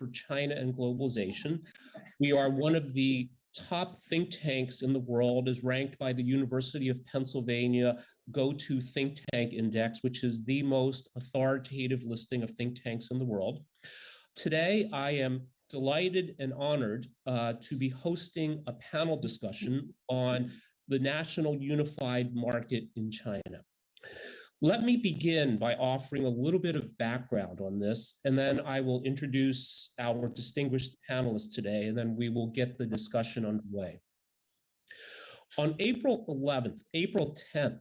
for China and Globalization. We are one of the top think tanks in the world, is ranked by the University of Pennsylvania Go-To Think Tank Index, which is the most authoritative listing of think tanks in the world. Today, I am delighted and honored to be hosting a panel discussion on the national unified market in China. Let me begin by offering a little bit of background on this, and then I will introduce our distinguished panelists today, and then we will get the discussion underway. On April 10th,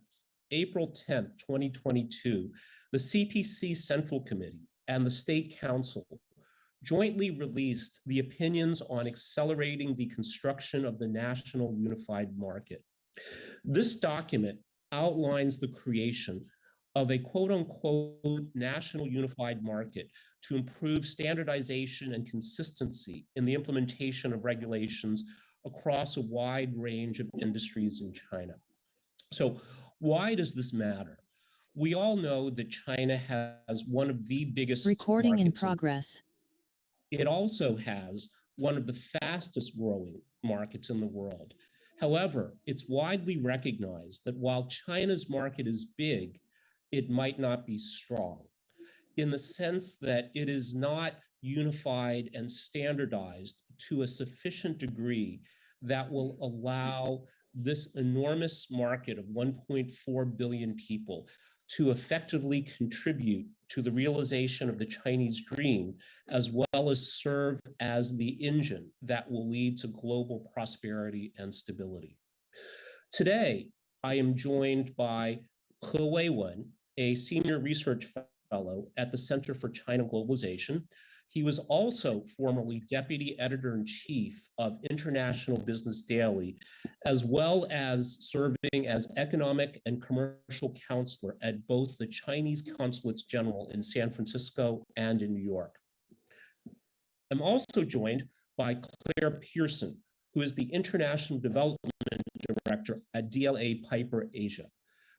2022, the CPC Central Committee and the State Council jointly released the opinions on accelerating the construction of the national unified market. This document outlines the creation of a quote-unquote national unified market to improve standardization and consistency in the implementation of regulations across a wide range of industries in China. So why does this matter? We all know that China has one of the biggest recording in progress. It also has one of the fastest growing markets in the world. However, it's widely recognized that while China's market is big, it might not be strong, in the sense that it is not unified and standardized to a sufficient degree that will allow this enormous market of 1.4 billion people to effectively contribute to the realization of the Chinese dream, as well as serve as the engine that will lead to global prosperity and stability. Today, I am joined by He Weiwen, a senior research fellow at the Center for China and Globalization. He was also formerly deputy editor-in-chief of International Business Daily, as well as serving as economic and commercial counselor at both the Chinese consulates general in San Francisco and in New York. I'm also joined by Claire Pearson, who is the International Development Director at DLA Piper Asia.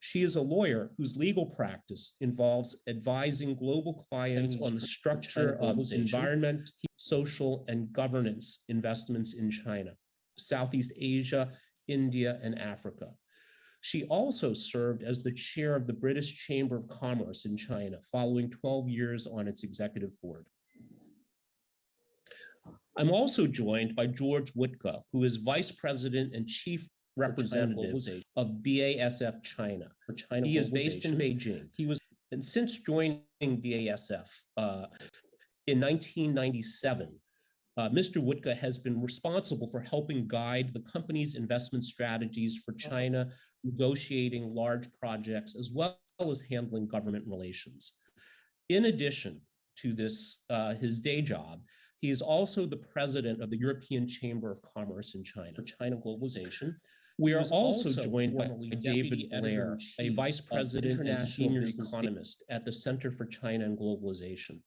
She is a lawyer whose legal practice involves advising global clients on the structure of environment, social, and governance investments in China, Southeast Asia, India, and Africa. She also served as the chair of the British Chamber of Commerce in China, following 12 years on its executive board. I'm also joined by George Wutka, who is vice president and chief representative of BASF China. He is based in Beijing. And since joining BASF in 1997, Mr. Wutka has been responsible for helping guide the company's investment strategies for China, negotiating large projects, as well as handling government relations. In addition to this, his day job, he is also the president of the European Chamber of Commerce in China, China Globalization. We are also joined by David Blair, a vice president and senior economist at the Center for China and Globalization.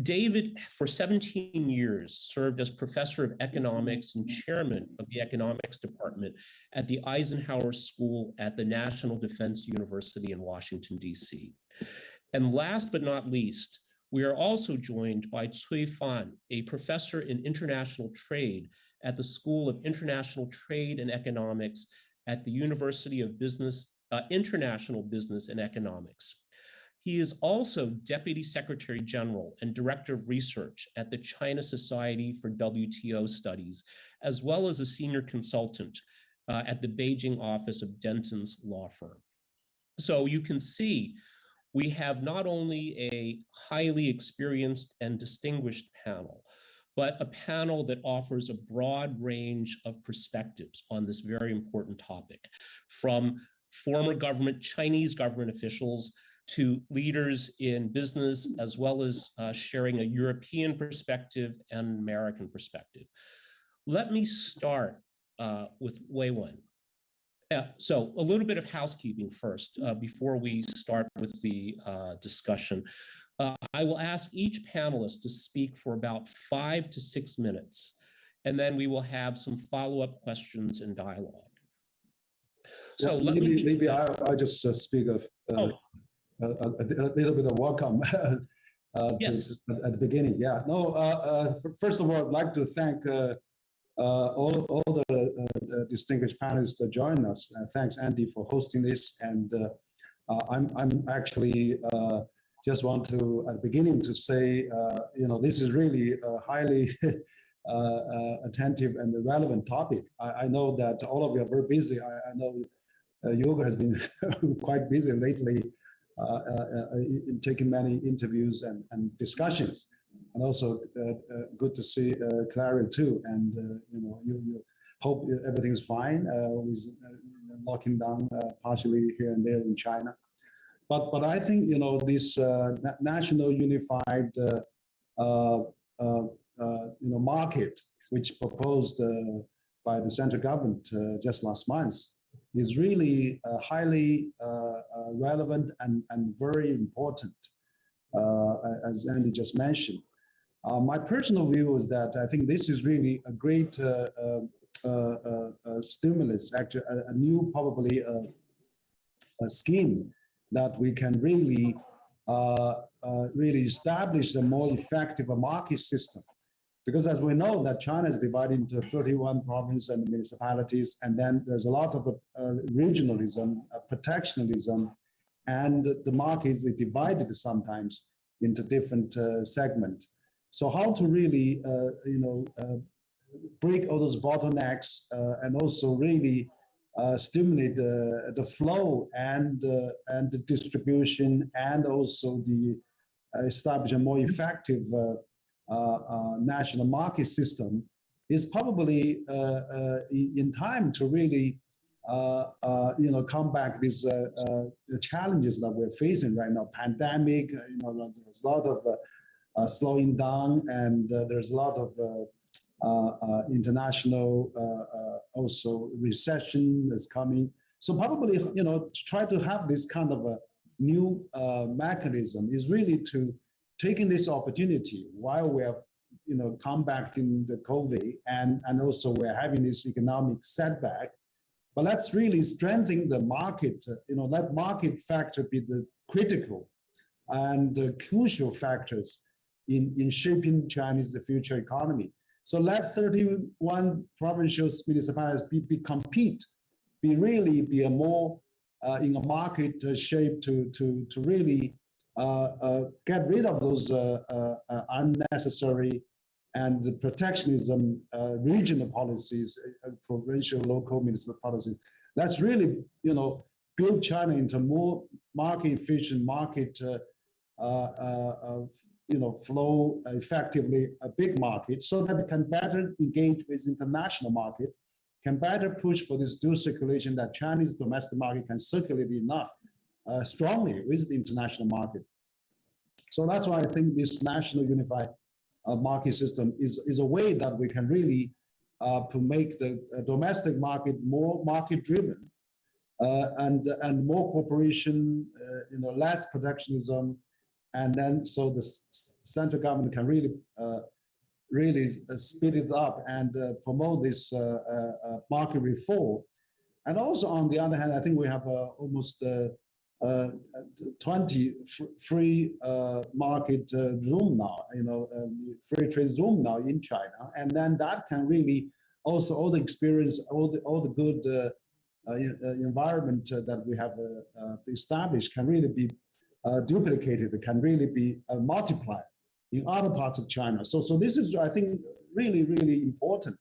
David, for 17 years, served as professor of economics and chairman of the economics department at the Eisenhower School at the National Defense University in Washington, D.C. And last but not least, we are also joined by Cui Fan, a professor in international trade at the School of International Trade and Economics at the University of International Business and Economics. He is also Deputy Secretary General and Director of Research at the China Society for WTO Studies, as well as a senior consultant at the Beijing office of Denton's law firm. So you can see we have not only a highly experienced and distinguished panel, but a panel that offers a broad range of perspectives on this very important topic, from former Chinese government officials to leaders in business, as well as sharing a European perspective and American perspective. Let me start with Weiwen. So a little bit of housekeeping first before we start with the discussion. I will ask each panelist to speak for about 5 to 6 minutes, and then we will have some follow-up questions and dialogue. So maybe I'll just speak of a little bit of welcome. Yes. At the beginning. Yeah. No. First of all, I'd like to thank all the distinguished panelists that joined us. Thanks, Andy, for hosting this. And I'm actually just want to at the beginning to say, this is really a highly attentive and relevant topic. I know that all of you are very busy. I know Yoga has been quite busy lately in taking many interviews and discussions. And also good to see Clara too. And you hope everything's fine with locking down partially here and there in China. But I think this national unified market, which proposed by the central government just last month, is really highly relevant and very important, as Andy just mentioned. My personal view is that I think this is really a great stimulus, actually a new probably a scheme that we can really establish a more effective market system. Because as we know that China is divided into 31 provinces and municipalities, and then there's a lot of regionalism, protectionism, and the market is divided sometimes into different segments. So how to really, break all those bottlenecks and also really stimulate the flow and the distribution, and also the establish a more effective national market system is probably in time to really combat these challenges that we're facing right now. Pandemic, there's a lot of slowing down, and there's a lot of international also recession is coming. So probably try to have this kind of a new mechanism is really to taking this opportunity while we are combating the COVID and also we're having this economic setback. But let's really strengthen the market, let market factor be the critical and crucial factors in shaping China's future economy. So let 31 provincial municipalities be a more in a market shape to really get rid of those unnecessary and protectionism regional policies, provincial, local, municipal policies. Let's really, build China into more market efficient, market flow effectively a big market, so that it can better engage with international market, can better push for this dual circulation that Chinese domestic market can circulate enough strongly with the international market. So that's why I think this national unified market system is a way that we can really to make the domestic market more market driven and more cooperation, less protectionism, and then so the central government can really speed it up and promote this market reform. And also on the other hand, I think we have almost 20 free market room now, free trade zone now in China, and then that can really also all the experience, all the good environment that we have established can really be duplicated. It can really be multiplied in other parts of China. So this is, I think, really important.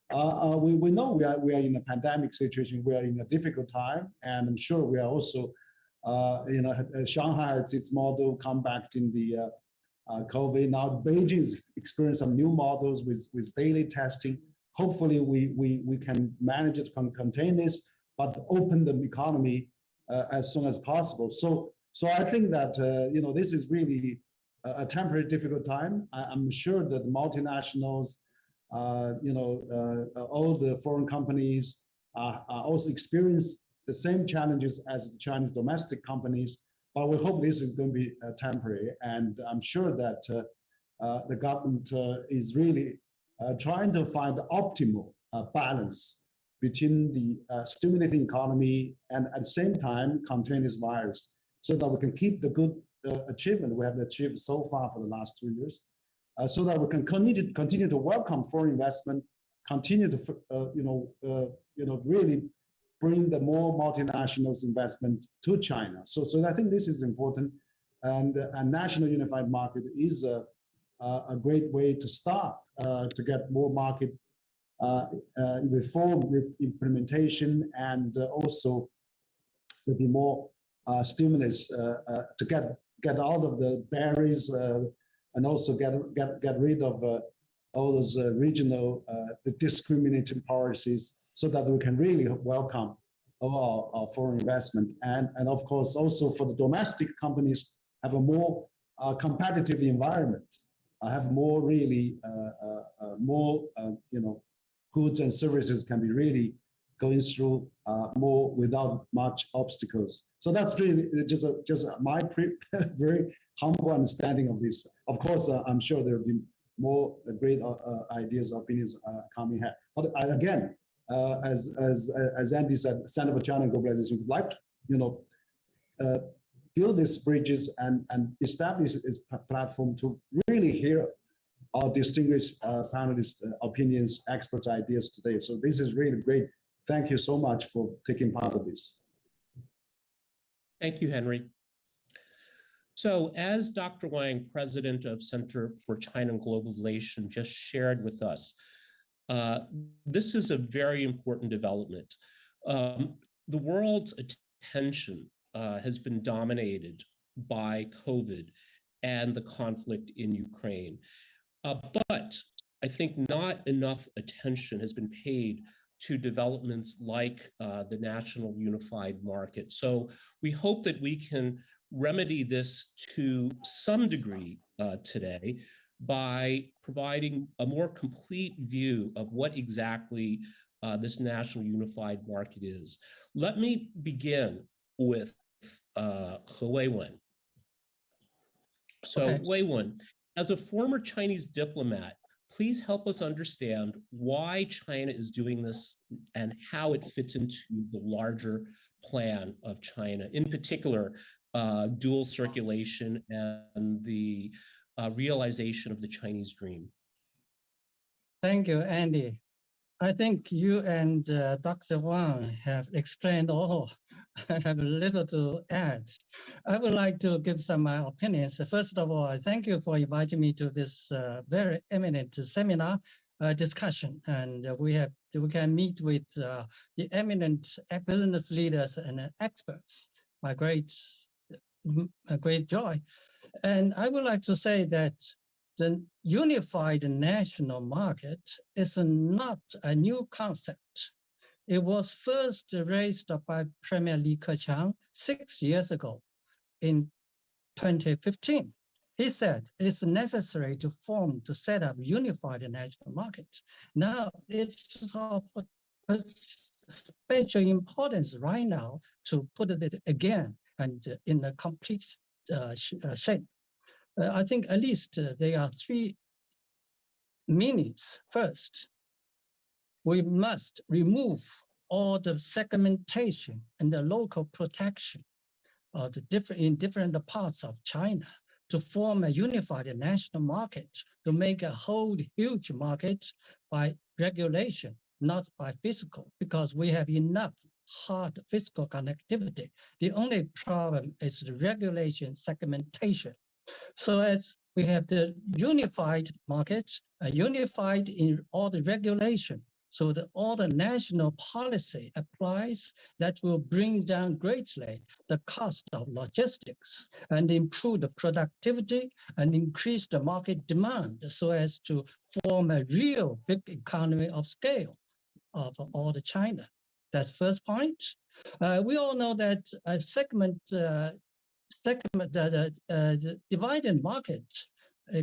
We know we are in a pandemic situation. We are in a difficult time, and I'm sure we are also. Shanghai has its model come back in the COVID. Now Beijing is experiencing some new models with daily testing. Hopefully we can manage it, contain this, but open the economy as soon as possible. So I think that this is really a temporary difficult time. I'm sure that the multinationals, all the foreign companies are also experience the same challenges as the Chinese domestic companies, but we hope this is going to be temporary. And I'm sure that the government is really trying to find the optimal balance between the stimulating economy and at the same time contain this virus, so that we can keep the good achievement we have achieved so far for the last 2 years, so that we can continue to welcome foreign investment, continue to really bring the more multinationals investment to China. So I think this is important, and a national unified market is a great way to start to get more market reform with implementation, and also to be more stimulus to get out of the barriers, and also get rid of all those regional the discriminating policies, so that we can really welcome all our foreign investment, and of course also for the domestic companies have a more competitive environment, have more really more goods and services can be really going through more without much obstacles. So that's really just my very humble understanding of this. Of course, I'm sure there will be more great ideas, opinions coming here. But again, as Andy said, Center for China and Globalization would like to, build these bridges and establish this platform to really hear our distinguished panelists' opinions, experts' ideas today. So this is really great. Thank you so much for taking part of this. Thank you, Henry. So as Dr. Wang, president of Center for China and Globalization, just shared with us, this is a very important development. The world's attention has been dominated by COVID and the conflict in Ukraine. But I think not enough attention has been paid to developments like the national unified market. So we hope that we can remedy this to some degree today by providing a more complete view of what exactly this national unified market is. Let me begin with He Weiwen. So Okay. Weiwen, as a former Chinese diplomat, please help us understand why China is doing this and how it fits into the larger plan of China, in particular, dual circulation and the realization of the Chinese dream. Thank you, Andy. I think you and Dr. Wang have explained all. I have little to add. I would like to give some opinions. First of all, I thank you for inviting me to this very eminent seminar discussion. And we can meet with the eminent business leaders and experts. My great joy. And I would like to say that the unified national market is not a new concept. It was first raised by Premier Li Keqiang 6 years ago in 2015. He said it is necessary to set up unified national market. Now it's of special importance right now to put it again and in a complete shape. I think at least there are 3 meanings. First, we must remove all the segmentation and the local protection of the different parts of China to form a unified national market, to make a whole huge market by regulation, not by physical, because we have enough hard physical connectivity. The only problem is the regulation segmentation. So as we have the unified market, unified in all the regulation, so that all the national policy applies, that will bring down greatly the cost of logistics and improve the productivity and increase the market demand, so as to form a real big economy of scale of all the China. That's first point. We all know that a the divided market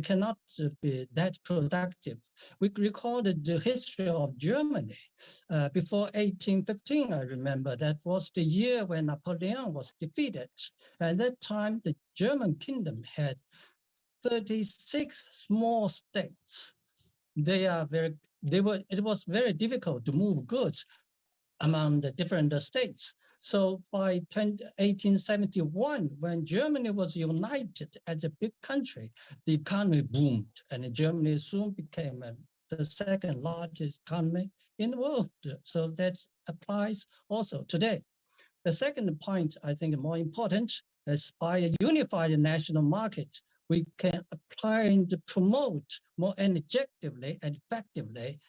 cannot be that productive. We recorded the history of Germany before 1815. I remember that was the year when Napoleon was defeated. At that time, the German kingdom had 36 small states. It was very difficult to move goods among the different states. So by 1871, when Germany was united as a big country, the economy boomed, and Germany soon became the second largest economy in the world. So that applies also today. The second point, I think more important, is by a unified national market, we can apply and promote more energetically and effectively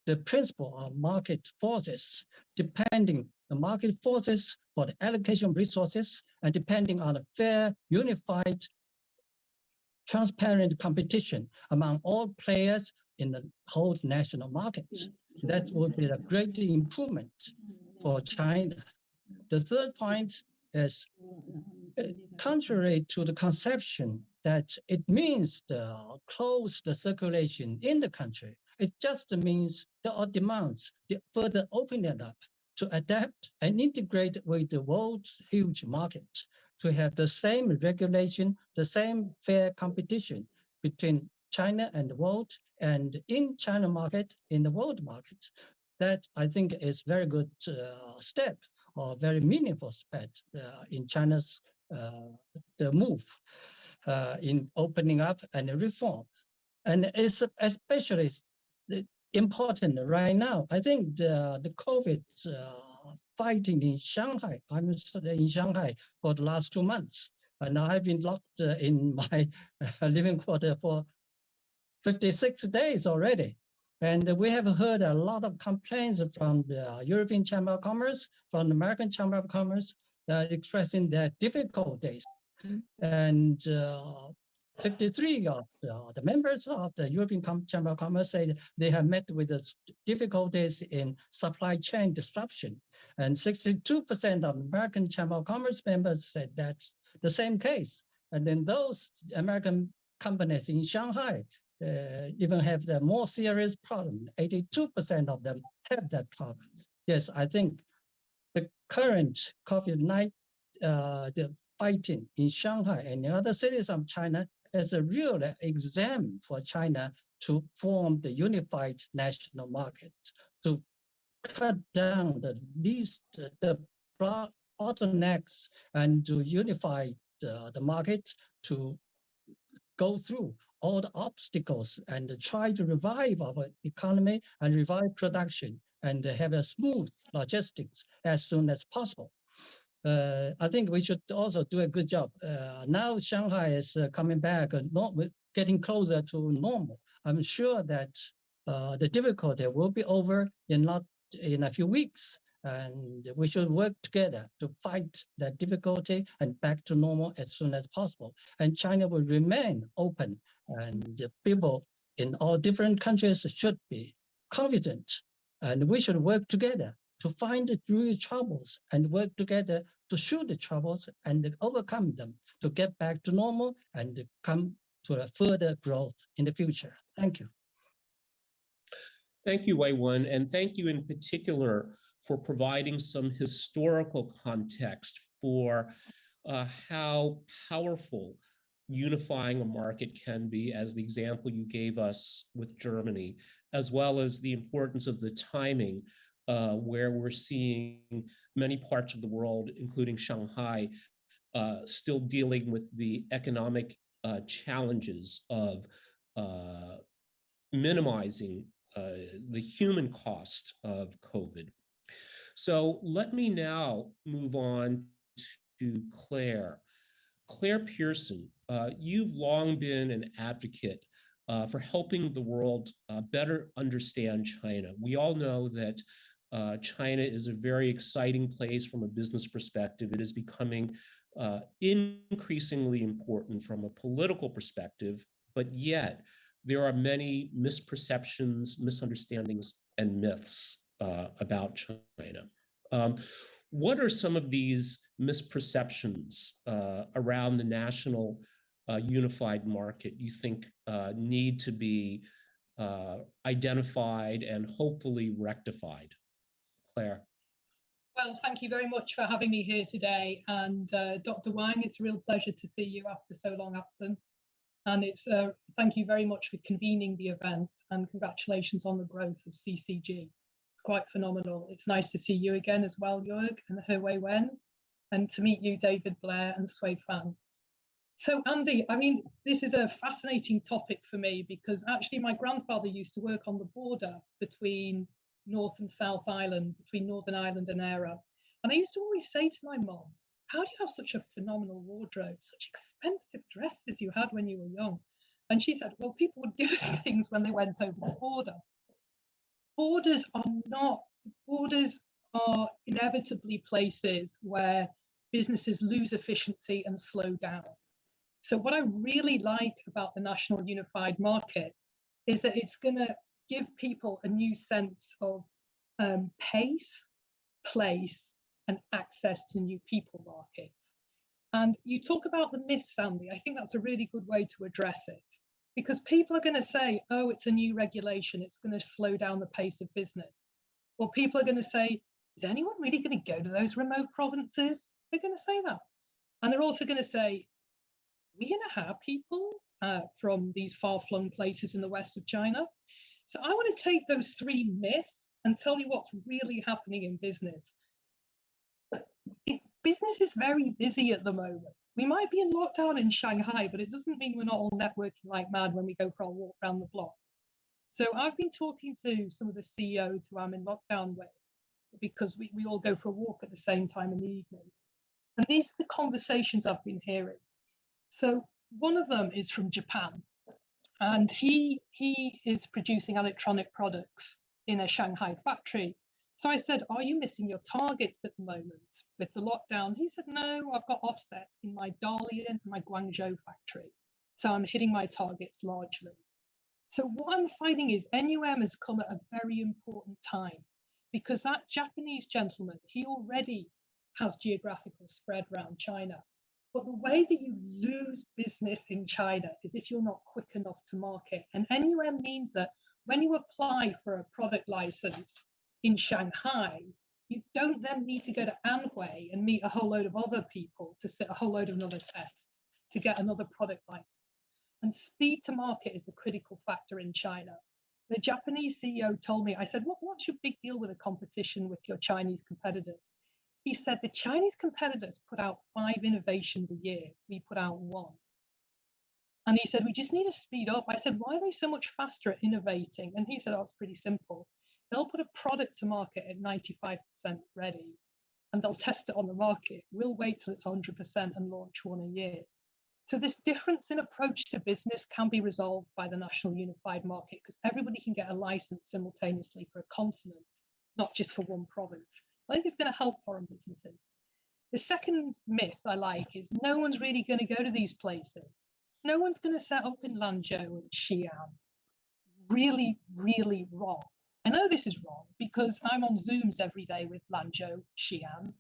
the principle of market forces, depending the market forces for the allocation of resources and depending on a fair, unified, transparent competition among all players in the whole national market. That would be a great improvement for China. The third point is contrary to the conception that it means to close the circulation in the country. It just means or demands the further opening it up to adapt and integrate with the world's huge market, to have the same regulation, the same fair competition between China and the world, and in China market, in the world market. That I think is very good step or very meaningful step in China's the move in opening up and reform. And it's especially important right now. I think the COVID fighting in Shanghai, I'm in Shanghai for the last 2 months, and I've been locked in my living quarter for 56 days already. And we have heard a lot of complaints from the European Chamber of Commerce, from the American Chamber of Commerce, expressing their difficulties. And 53 of the members of the European Chamber of Commerce say they have met with the difficulties in supply chain disruption. And 62% of American Chamber of Commerce members said that's the same case. And then those American companies in Shanghai even have the more serious problem. 82% of them have that problem. Yes, I think the current COVID-19, the fighting in Shanghai and in other cities of China is a real exam for China to form the unified national market, to cut down the bottlenecks and to unify the market, to go through all the obstacles and try to revive our economy and revive production and have a smooth logistics as soon as possible. I think we should also do a good job. Now Shanghai is coming back, getting closer to normal. I'm sure that the difficulty will be over in a few weeks, and we should work together to fight that difficulty and back to normal as soon as possible. And China will remain open, and the people in all different countries should be confident, and we should work together to find the real troubles and work together to shoot the troubles and overcome them, to get back to normal and come to a further growth in the future. Thank you. Thank you, Wei-Wen, and thank you in particular for providing some historical context for how powerful unifying a market can be, as the example you gave us with Germany, as well as the importance of the timing where we're seeing many parts of the world, including Shanghai, still dealing with the economic challenges of minimizing the human cost of COVID. So let me now move on to Claire. Claire Pearson, you've long been an advocate for helping the world better understand China. We all know that China is a very exciting place from a business perspective. It is becoming increasingly important from a political perspective, but yet there are many misperceptions, misunderstandings, and myths about China. What are some of these misperceptions around the national unified market you think need to be identified and hopefully rectified? Claire. Well, thank you very much for having me here today. And Dr. Wang, it's a real pleasure to see you after so long absence. And it's thank you very much for convening the event, and congratulations on the growth of CCG. quite phenomenal. It's nice to see you again as well, Jörg, and He Wei Wen, and to meet you, David Blair and Sui Fan. So Andy, I mean, this is a fascinating topic for me because actually my grandfather used to work on the border between North and South Island, between Northern Ireland and Éire. And I used to always say to my mom, how do you have such a phenomenal wardrobe, such expensive dresses you had when you were young? And she said, well, people would give us things when they went over the border. Borders are inevitably places where businesses lose efficiency and slow down. So what I really like about the National Unified Market is that it's going to give people a new sense of pace, place, and access to new people markets. And you talk about the myths, Andy. I think that's a really good way to address it, because people are going to say, oh, it's a new regulation, it's going to slow down the pace of business. Or people are going to say, is anyone really going to go to those remote provinces? They're going to say that. And they're also going to say, we're going to have people from these far-flung places in the west of China. So I want to take those three myths and tell you what's really happening in business. Business is very busy at the moment. We might be in lockdown in Shanghai, but it doesn't mean we're not all networking like mad when we go for our walk around the block. So I've been talking to some of the CEOs who I'm in lockdown with, because we all go for a walk at the same time in the evening. And these are the conversations I've been hearing. So one of them is from Japan, and he is producing electronic products in a Shanghai factory. So I said, are you missing your targets at the moment with the lockdown? He said, no, I've got offset in my Dalian and my Guangzhou factory. So I'm hitting my targets largely. So what I'm finding is NUM has come at a very important time, because that Japanese gentleman, he already has geographical spread around China. But the way that you lose business in China is if you're not quick enough to market. And NUM means that when you apply for a product license in Shanghai, you don't then need to go to Anhui and meet a whole load of other people to sit a whole load of other tests to get another product license. And speed to market is a critical factor in China. The Japanese CEO told me, I said, what's your big deal with the competition with your Chinese competitors? He said, the Chinese competitors put out 5 innovations a year. We put out 1. And he said, we just need to speed up. I said, why are they so much faster at innovating? And he said, oh, it's pretty simple. They'll put a product to market at 95% ready, and they'll test it on the market. We'll wait till it's 100% and launch 1 a year. So this difference in approach to business can be resolved by the National Unified Market, because everybody can get a license simultaneously for a continent, not just for one province. So I think it's going to help foreign businesses. The second myth I like is no one's really going to go to these places. No one's going to set up in Lanzhou and Xi'an. Really, really wrong. I know this is wrong because I'm on Zooms every day with Lanzhou, Xi'an,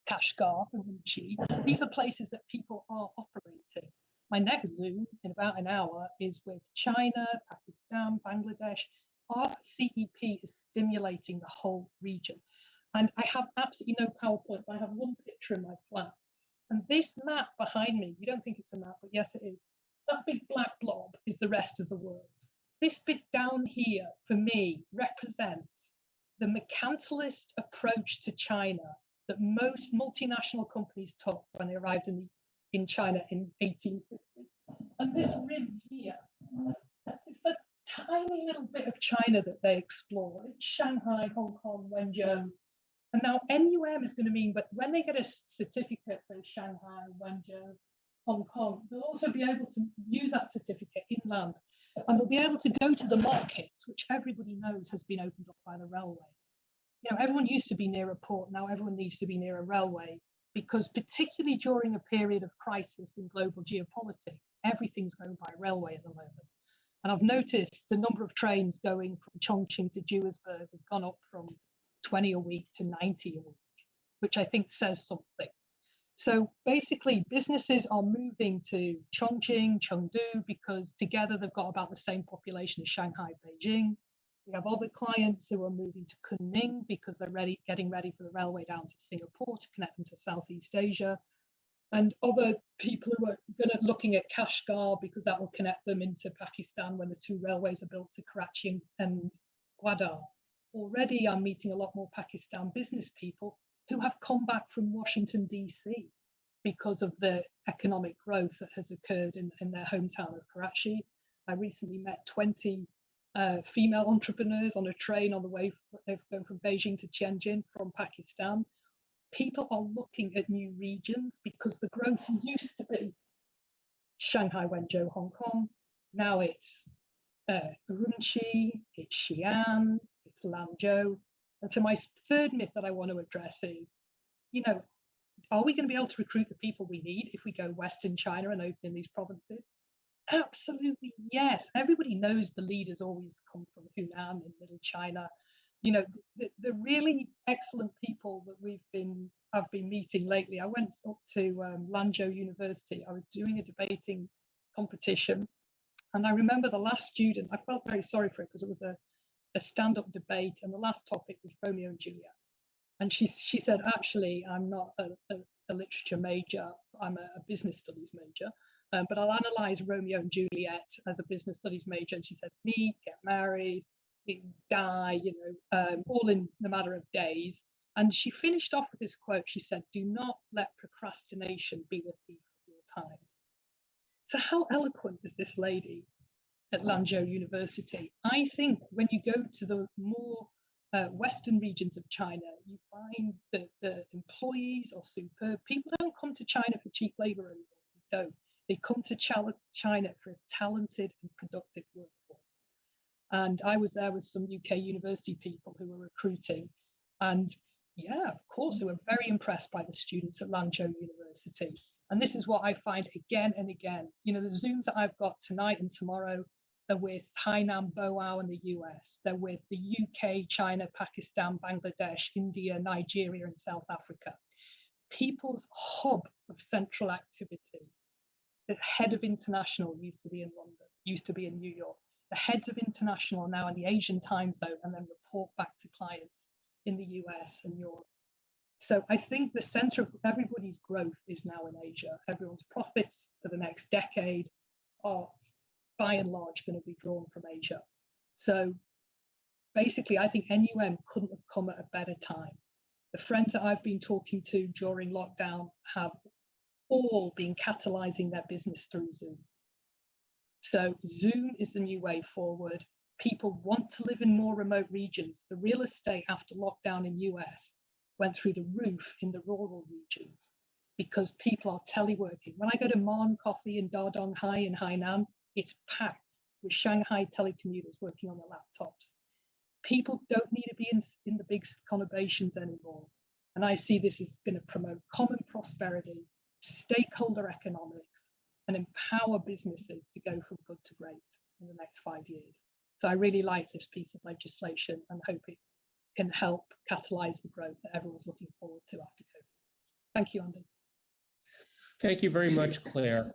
Kashgar, and Wuxi. These are places that people are operating. My next Zoom in about an hour is with China, Pakistan, Bangladesh. Our CEP is stimulating the whole region. And I have absolutely no PowerPoint, but I have one picture in my flat. And this map behind me, you don't think it's a map, but yes, it is. That big black blob is the rest of the world. This bit down here, for me, represents the mercantilist approach to China that most multinational companies took when they arrived in China in 1850. And this rim here is the tiny little bit of China that they explore. It's Shanghai, Hong Kong, Wenzhou. And now NUM is going to mean, but when they get a certificate for Shanghai, Wenzhou, Hong Kong, they'll also be able to use that certificate inland. And they'll be able to go to the markets, which everybody knows has been opened up by the railway. You know, everyone used to be near a port, now everyone needs to be near a railway, because particularly during a period of crisis in global geopolitics, everything's going by railway at the moment. And I've noticed the number of trains going from Chongqing to Duisburg has gone up from 20 a week to 90 a week, which I think says something. So basically, businesses are moving to Chongqing, Chengdu, because together they've got about the same population as Shanghai, Beijing. We have other clients who are moving to Kunming because they're getting ready for the railway down to Singapore to connect them to Southeast Asia. And other people who are looking at Kashgar because that will connect them into Pakistan when the 2 railways are built to Karachi and Gwadar. already I'm meeting a lot more Pakistan business people who have come back from Washington, DC, because of the economic growth that has occurred in their hometown of Karachi. I recently met 20 female entrepreneurs on a train on the way going from Beijing to Tianjin from Pakistan. People are looking at new regions because the growth used to be Shanghai, Wenzhou, Hong Kong. Now it's Urumqi, it's Xi'an, it's Lanzhou. And so my third myth that I want to address is, you know, are we going to be able to recruit the people we need if we go west in China and open in these provinces? Absolutely, yes. Everybody knows the leaders always come from Hunan in Middle China. You know, the really excellent people that I've been meeting lately. I went up to Lanzhou University. I was doing a debating competition, and I remember the last student. I felt very sorry for it because it was a stand-up debate, and the last topic was Romeo and Juliet. And she said, actually, I'm not a literature major. I'm a business studies major. But I'll analyze Romeo and Juliet as a business studies major. And she said, meet, get married, die, you know, all in the matter of days. And she finished off with this quote. She said, do not let procrastination be the thief of your time. So how eloquent is this lady at Lanzhou University? I think when you go to the more western regions of China, you find that the employees are superb. People don't come to China for cheap labor anymore. They don't. They come to China for a talented and productive workforce. And I was there with some UK university people who were recruiting. And yeah, of course, they were very impressed by the students at Lanzhou University. And this is what I find again and again. You know, the Zooms that I've got tonight and tomorrow, they're with Hainan Boao in the US. They're with the UK, China, Pakistan, Bangladesh, India, Nigeria, and South Africa. People's hub of central activity. The head of international used to be in London, used to be in New York. The heads of international are now in the Asian time zone and then report back to clients in the US and Europe. So I think the center of everybody's growth is now in Asia. Everyone's profits for the next decade are by and large going to be drawn from Asia. So basically, I think NUM couldn't have come at a better time. The friends that I've been talking to during lockdown have all been catalyzing their business through Zoom. So Zoom is the new way forward. People want to live in more remote regions. The real estate after lockdown in US went through the roof in the rural regions because people are teleworking. When I go to Mon Coffee in Dadonghai in Hainan, it's packed with Shanghai telecommuters working on their laptops. People don't need to be in the big conurbations anymore. And I see this is going to promote common prosperity, stakeholder economics, and empower businesses to go from good to great in the next 5 years. So I really like this piece of legislation and hope it can help catalyze the growth that everyone's looking forward to after COVID. Thank you, Andy. Thank you very much, Claire.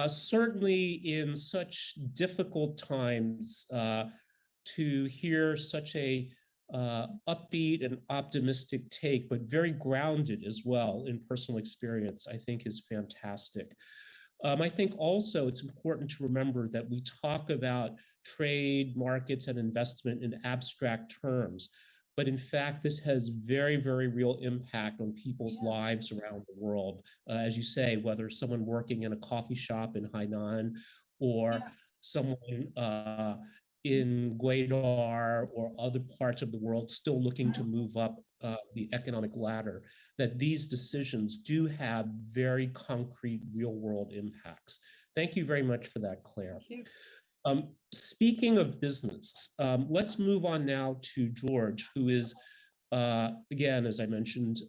Certainly in such difficult times, to hear such a upbeat and optimistic take, but very grounded as well in personal experience, I think is fantastic. I think also it's important to remember that we talk about trade, markets, and investment in abstract terms, but in fact, this has very, very real impact on people's lives around the world. As you say, whether someone working in a coffee shop in Hainan or someone in Guadar or other parts of the world still looking to move up the economic ladder, that these decisions do have very concrete real-world impacts. Thank you very much for that, Claire. Thank you. Speaking of business, let's move on now to George, who is, again, as I mentioned,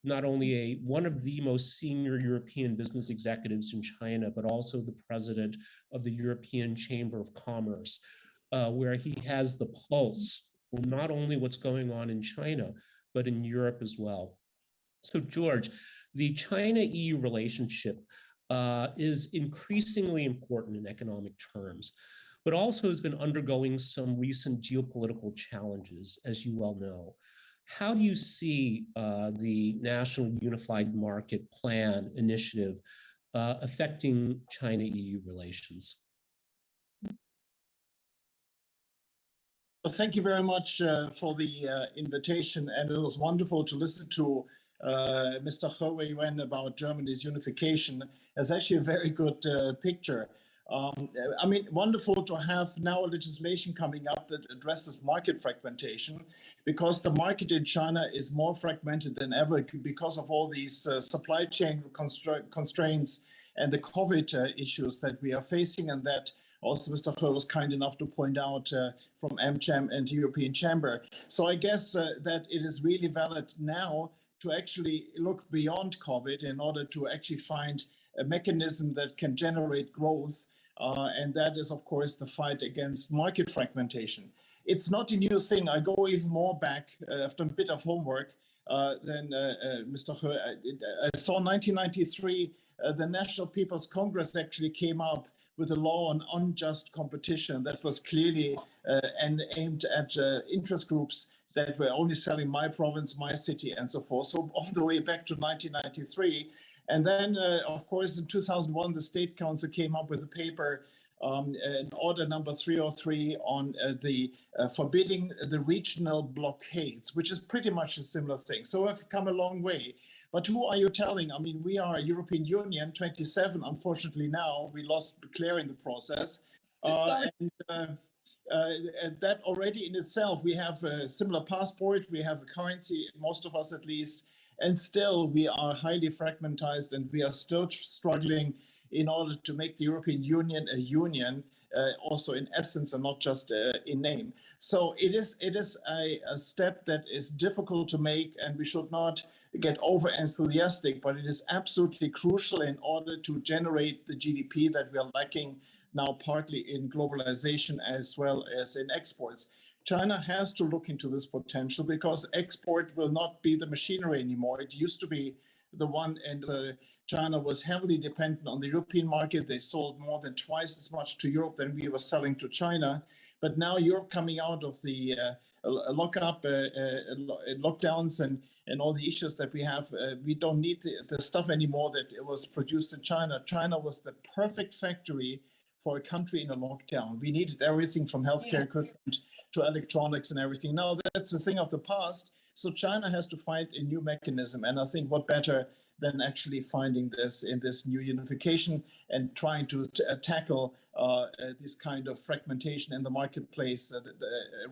not only one of the most senior European business executives in China, but also the president of the European Chamber of Commerce, where he has the pulse of not only what's going on in China, but in Europe as well. So George, the China-EU relationship is increasingly important in economic terms, but also has been undergoing some recent geopolitical challenges, as you well know. How do you see the National Unified Market Plan initiative affecting China-EU relations? Well, thank you very much for the invitation, and it was wonderful to listen to Mr. He Weiwen about Germany's unification. It's actually a very good picture. I mean, wonderful to have now legislation coming up that addresses market fragmentation, because the market in China is more fragmented than ever because of all these supply chain constraints and the COVID issues that we are facing, and that also Mr. He was kind enough to point out from AmCham and European Chamber. So I guess that it is really valid now to actually look beyond COVID in order to actually find a mechanism that can generate growth. And that is, of course, the fight against market fragmentation. It's not a new thing. I go even more back. I've done a bit of homework than Mr. He. I saw 1993, the National People's Congress actually came up with a law on unjust competition that was clearly and aimed at interest groups that were only selling my province, my city, and so forth. So all the way back to 1993. And then, of course, in 2001, the State Council came up with a paper, an order number 303 on the forbidding the regional blockades, which is pretty much a similar thing. So we've come a long way. But who are you telling? I mean, we are a European Union, 27. Unfortunately, now we lost Claire in the process. And that already in itself, we have a similar passport, we have a currency, most of us at least, and still we are highly fragmentized, and we are still struggling in order to make the European Union a union, also in essence and not just in name. So it is a step that is difficult to make, and we should not get over enthusiastic, but it is absolutely crucial in order to generate the GDP that we are lacking now, partly in globalization as well as in exports. China has to look into this potential, because export will not be the machinery anymore. It used to be the one, and China was heavily dependent on the European market. They sold more than twice as much to Europe than we were selling to China. But now Europe coming out of the lockdowns and all the issues that we have, we don't need the stuff anymore that it was produced in China. China was the perfect factory for a country in a lockdown. We needed everything from healthcare equipment to electronics and everything. Now that's a thing of the past. So China has to find a new mechanism. And I think what better than actually finding this in this new unification and trying to tackle this kind of fragmentation in the marketplace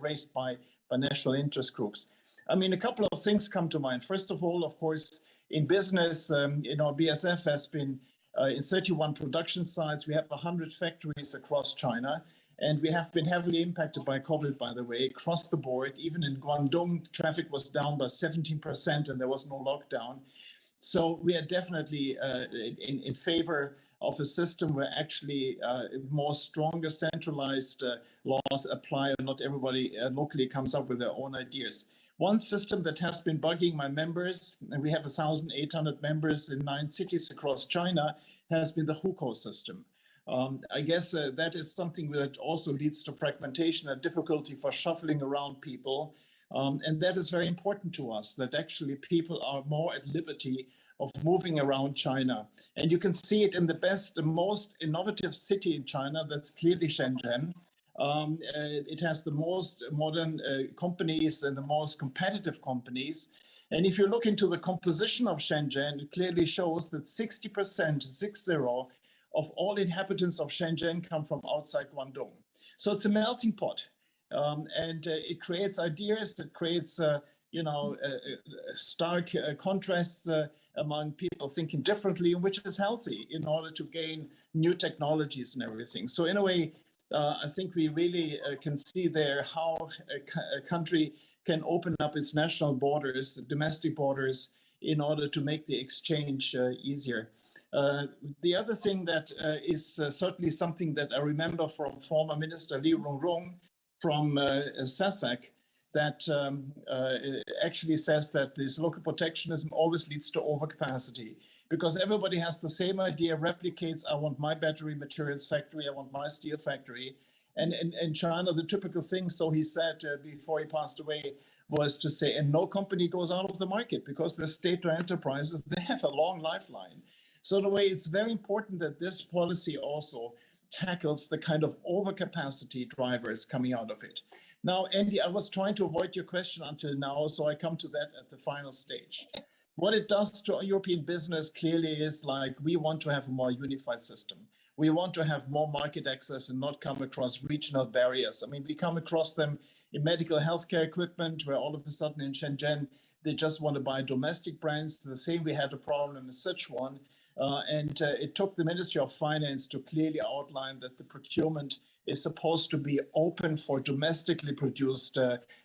raised by national interest groups. I mean, a couple of things come to mind. First of all, of course, in business, BASF has been in 31 production sites. We have 100 factories across China, and we have been heavily impacted by COVID, by the way, across the board. Even in Guangdong, traffic was down by 17% and there was no lockdown. So we are definitely in favor of a system where actually more stronger centralized laws apply, and not everybody locally comes up with their own ideas. One system that has been bugging my members, and we have 1,800 members in 9 cities across China, has been the hukou system. I guess that is something that also leads to fragmentation and difficulty for shuffling around people. And that is very important to us, that actually people are more at liberty of moving around China. And you can see it in the most innovative city in China, that's clearly Shenzhen. It has the most modern companies and the most competitive companies. And if you look into the composition of Shenzhen, it clearly shows that 60%, 60, of all inhabitants of Shenzhen come from outside Guangdong. So it's a melting pot. And it creates ideas, it creates, stark contrasts among people thinking differently, which is healthy in order to gain new technologies and everything. So in a way, I think we really can see there how a country can open up its national borders, domestic borders, in order to make the exchange easier. The other thing that is certainly something that I remember from former Minister Li Rongrong from SASAC, that actually says that this local protectionism always leads to overcapacity, because everybody has the same idea, replicates, I want my battery materials factory, I want my steel factory. And in China, the typical thing, so he said before he passed away, was to say, and no company goes out of the market, because the state-owned enterprises, they have a long lifeline. So in a way, it's very important that this policy also tackles the kind of overcapacity drivers coming out of it. Now, Andy, I was trying to avoid your question until now, so I come to that at the final stage. What it does to European business clearly is like, we want to have a more unified system. We want to have more market access and not come across regional barriers. I mean, we come across them in medical healthcare equipment, where all of a sudden in Shenzhen, they just want to buy domestic brands. The same, we had a problem in Sichuan. It took the Ministry of Finance to clearly outline that the procurement is supposed to be open for domestically produced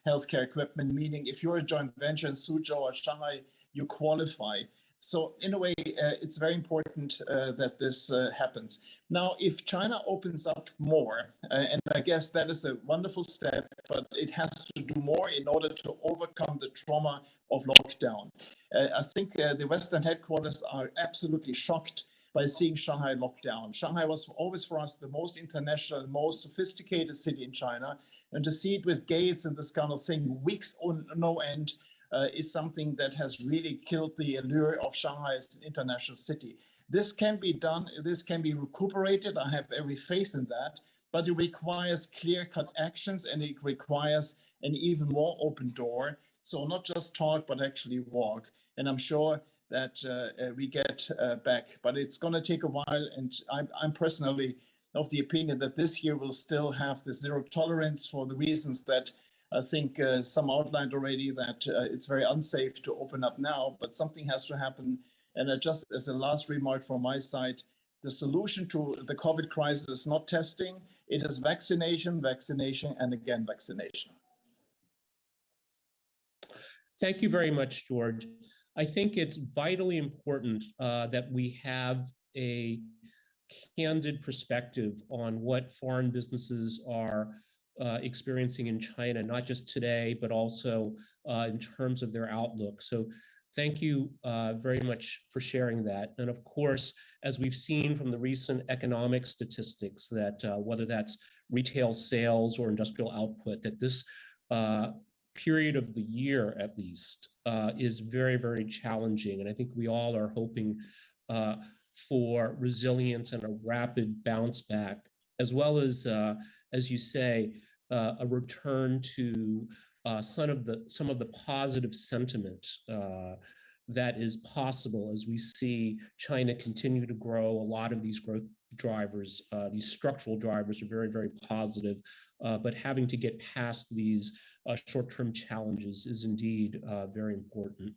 healthcare equipment, meaning if you're a joint venture in Suzhou or Shanghai, you qualify. So in a way, it's very important that this happens. Now, if China opens up more, and I guess that is a wonderful step, but it has to do more in order to overcome the trauma of lockdown. I think the Western headquarters are absolutely shocked by seeing Shanghai locked down. Shanghai was always for us the most international, most sophisticated city in China. And to see it with gates and this kind of thing, weeks on no end, is something that has really killed the allure of Shanghai as an international city. This can be done, this can be recuperated. I have every faith in that, but it requires clear-cut actions, and it requires an even more open door. So not just talk, but actually walk. And I'm sure that we get back, but it's going to take a while. And I'm personally of the opinion that this year will still have the zero tolerance for the reasons that I think some outlined already, that it's very unsafe to open up now, but something has to happen. And just as a last remark from my side, the solution to the COVID crisis is not testing, it is vaccination, vaccination, and again, vaccination. Thank you very much, George. I think it's vitally important that we have a candid perspective on what foreign businesses are experiencing in China, not just today, but also in terms of their outlook. So thank you very much for sharing that. And of course, as we've seen from the recent economic statistics, that whether that's retail sales or industrial output, that this period of the year, at least, is very, very challenging. And I think we all are hoping for resilience and a rapid bounce back, as well as you say, a return to some of the positive sentiment that is possible as we see China continue to grow. A lot of these growth drivers, these structural drivers, are very, very positive, but having to get past these short-term challenges is indeed very important.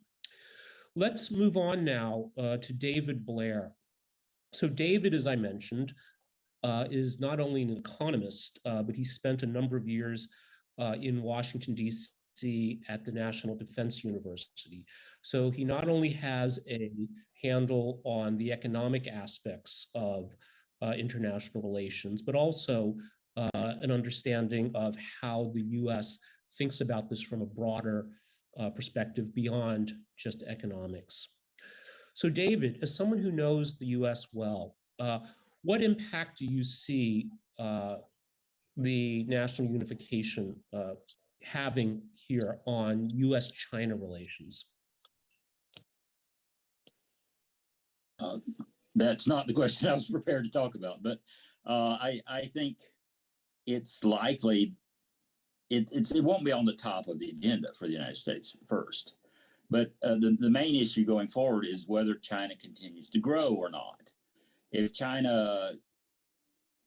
Let's move on now to David Blair. So David, as I mentioned, is not only an economist, but he spent a number of years in Washington, D.C. at the National Defense University. So he not only has a handle on the economic aspects of international relations, but also an understanding of how the U.S. thinks about this from a broader perspective beyond just economics. So David, as someone who knows the U.S. well, what impact do you see the national unification having here on U.S.-China relations? That's not the question I was prepared to talk about, but I think it's likely it won't be on the top of the agenda for the United States first. But the main issue going forward is whether China continues to grow or not. If China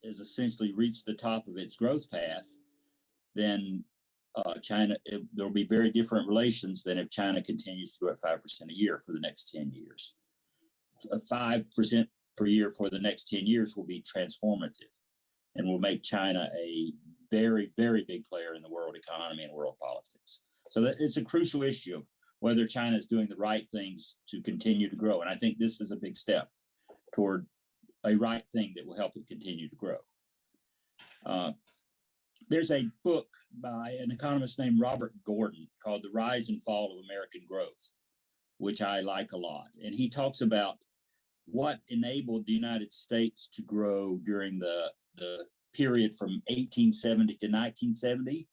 has essentially reached the top of its growth path, then there will be very different relations than if China continues to grow at 5% a year for the next 10 years. 5% per year for the next 10 years will be transformative and will make China a very, very big player in the world economy and world politics. So it's a crucial issue of whether China is doing the right things to continue to grow. And I think this is a big step toward a right thing that will help it continue to grow. There's a book by an economist named Robert Gordon called The Rise and Fall of American Growth, which I like a lot. And he talks about what enabled the United States to grow during the period from 1870 to 1970,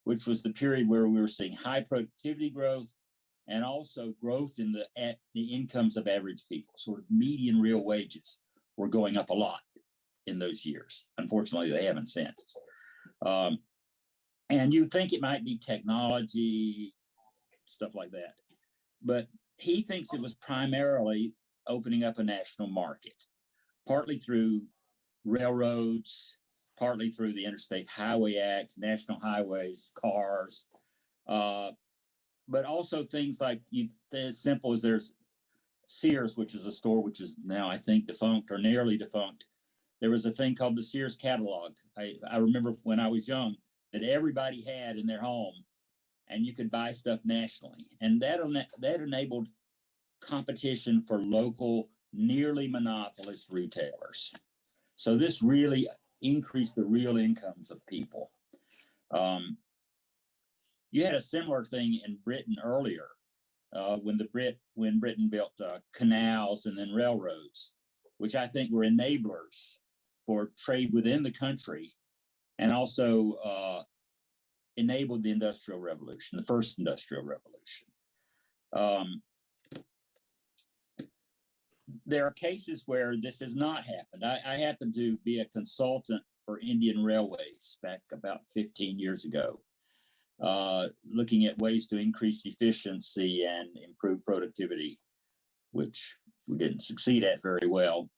which was the period where we were seeing high productivity growth and also growth in the incomes of average people. Sort of median real wages were going up a lot in those years. Unfortunately, they haven't since. And you'd think it might be technology, stuff like that. But he thinks it was primarily opening up a national market, partly through railroads, partly through the Interstate Highway Act, national highways, cars, but also things like as simple as there's Sears, which is a store which is now, I think, defunct or nearly defunct. There was a thing called the Sears catalog. I remember when I was young that everybody had in their home, and you could buy stuff nationally. And that enabled competition for local, nearly monopolist retailers. So this really increased the real incomes of people. You had a similar thing in Britain earlier, when Britain built canals and then railroads, which I think were enablers for trade within the country, and also enabled the Industrial Revolution, the first Industrial Revolution. There are cases where this has not happened. I happened to be a consultant for Indian Railways back about 15 years ago, looking at ways to increase efficiency and improve productivity, which we didn't succeed at very well.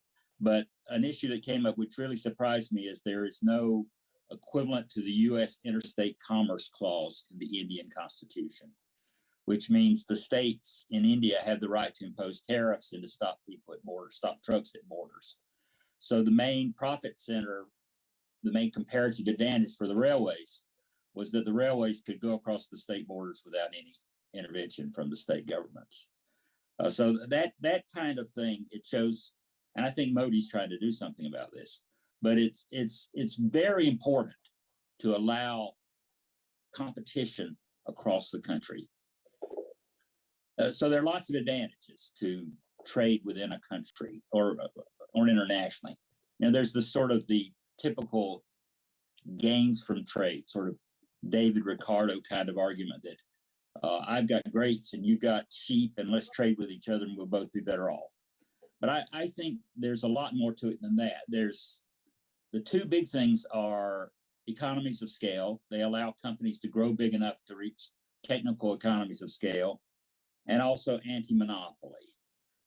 But an issue that came up which really surprised me is there is no equivalent to the U.S. Interstate Commerce Clause in the Indian Constitution, which means the states in India have the right to impose tariffs and to stop people at borders, stop trucks at borders. So the main profit center, the main comparative advantage for the railways was that the railways could go across the state borders without any intervention from the state governments. So that kind of thing, it shows, and I think Modi's trying to do something about this, but it's very important to allow competition across the country. So there are lots of advantages to trade within a country or internationally. There's this sort of the typical gains from trade, sort of David Ricardo kind of argument that I've got grapes and you've got sheep, and let's trade with each other and we'll both be better off. But I think there's a lot more to it than that. There's the two big things are economies of scale. They allow companies to grow big enough to reach technical economies of scale, and also anti-monopoly.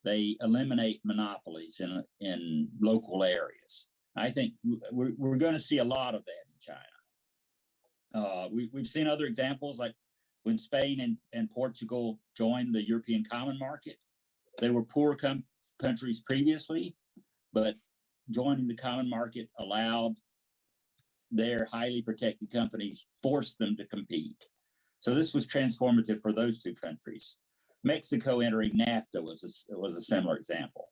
They eliminate monopolies in local areas. I think we're going to see a lot of that in China. We've seen other examples, like when Spain and Portugal joined the European Common Market. They were poor countries previously, but joining the Common Market allowed their highly protected companies, forced them to compete. So this was transformative for those two countries. Mexico entering NAFTA was a similar example.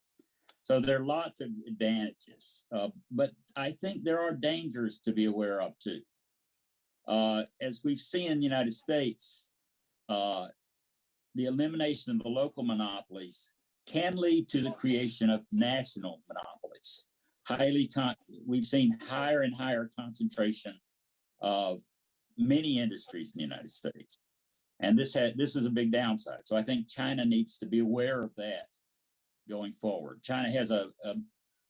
So there are lots of advantages, but I think there are dangers to be aware of too. As we've seen in the United States, the elimination of the local monopolies can lead to the creation of national monopolies. We've seen higher and higher concentration of many industries in the United States. And this is a big downside. So I think China needs to be aware of that going forward. China has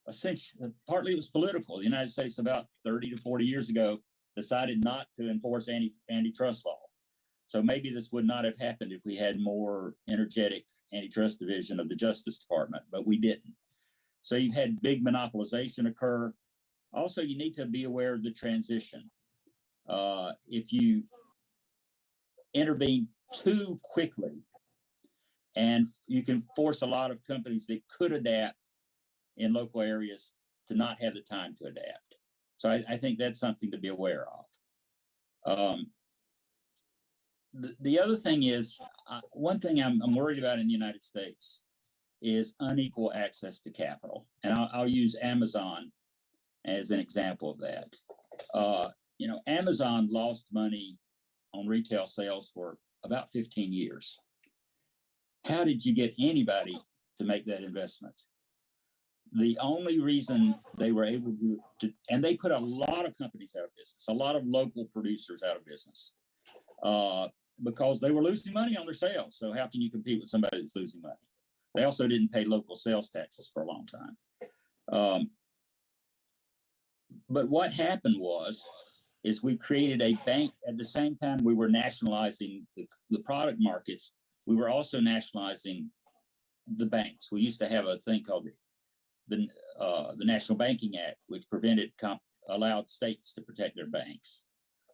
essentially, partly it was political. The United States about 30 to 40 years ago decided not to enforce antitrust law. So maybe this would not have happened if we had more energetic antitrust division of the Justice Department, but we didn't. So you've had big monopolization occur. Also, you need to be aware of the transition. If you intervene too quickly, and you can force a lot of companies that could adapt in local areas to not have the time to adapt. So I think that's something to be aware of. The other thing is, one thing I'm worried about in the United States is unequal access to capital. And I'll use Amazon as an example of that. Amazon lost money on retail sales for about 15 years. How did you get anybody to make that investment? The only reason they were able to, and they put a lot of companies out of business, a lot of local producers out of business, because they were losing money on their sales. So how can you compete with somebody that's losing money? They also didn't pay local sales taxes for a long time. but what happened is we created a bank at the same time we were nationalizing the product markets. We were also nationalizing the banks. We used to have a thing called the National Banking Act, which allowed states to protect their banks.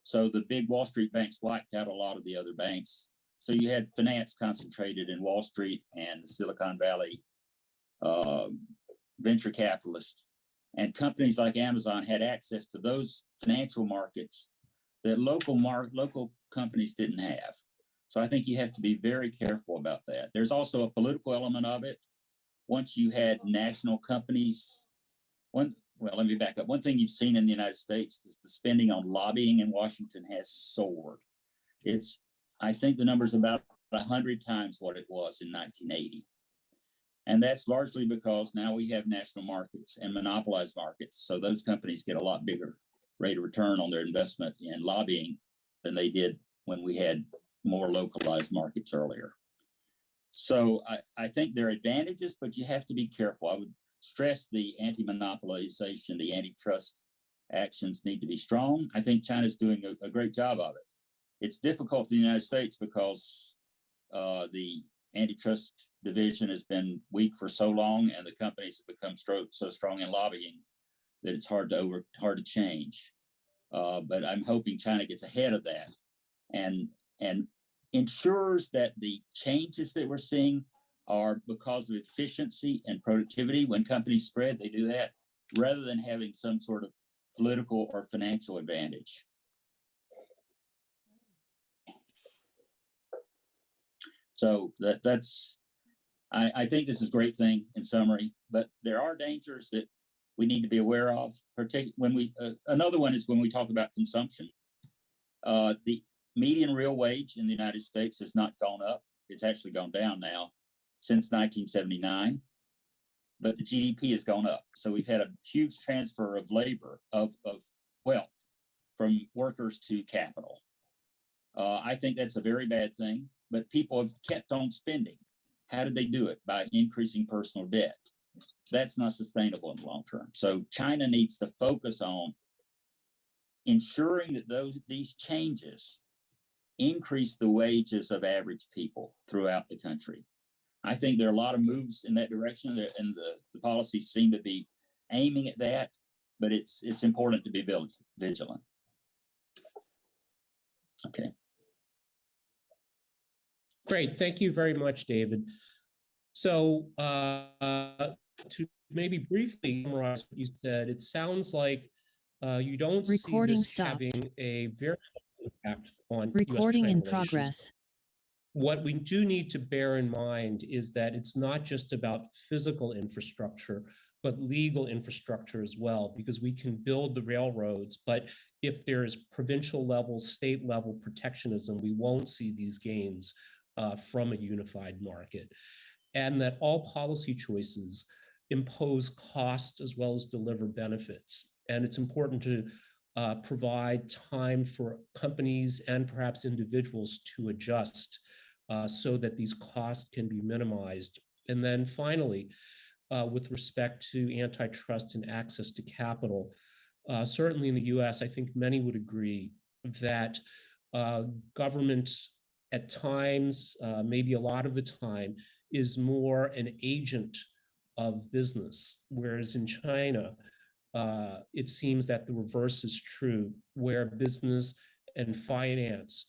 So the big Wall Street banks wiped out a lot of the other banks. So you had finance concentrated in Wall Street and Silicon Valley, venture capitalists, and companies like Amazon had access to those financial markets that local companies didn't have. So I think you have to be very careful about that. There's also a political element of it. Once you had national companies, let me back up. One thing you've seen in the United States is the spending on lobbying in Washington has soared. I think the number's about 100 times what it was in 1980. And that's largely because now we have national markets and monopolized markets. So those companies get a lot bigger rate of return on their investment in lobbying than they did when we had more localized markets earlier. So I think there are advantages, but you have to be careful. I would stress the anti-monopolization, the antitrust actions need to be strong. I think China's doing a great job of it. It's difficult in the United States because the antitrust division has been weak for so long, and the companies have become so strong in lobbying that it's hard to change. But I'm hoping China gets ahead of that and ensures that the changes that we're seeing are because of efficiency and productivity. When companies spread, they do that rather than having some sort of political or financial advantage. So I think this is a great thing in summary, but there are dangers that we need to be aware of. Another one is when we talk about consumption. The median real wage in the United States has not gone up. It's actually gone down now since 1979, but the GDP has gone up. So we've had a huge transfer of labor, of wealth from workers to capital. I think that's a very bad thing, but people have kept on spending. How did they do it? By increasing personal debt. That's not sustainable in the long term. So China needs to focus on ensuring that these changes increase the wages of average people throughout the country. I think there are a lot of moves in that direction, and the policies seem to be aiming at that, but it's important to be vigilant. Okay. Great. Thank you very much, David. So to maybe briefly summarize what you said, it sounds like you don't see this having a very impact on recording in relations. progress. What we do need to bear in mind is that it's not just about physical infrastructure, but legal infrastructure as well, because we can build the railroads, but if there's provincial level, state level protectionism, we won't see these gains from a unified market. And that all policy choices impose costs as well as deliver benefits. And it's important to provide time for companies and perhaps individuals to adjust so that these costs can be minimized. And then finally, with respect to antitrust and access to capital, certainly in the US, I think many would agree that government at times, maybe a lot of the time, is more an agent of business, whereas in China, it seems that the reverse is true, where business and finance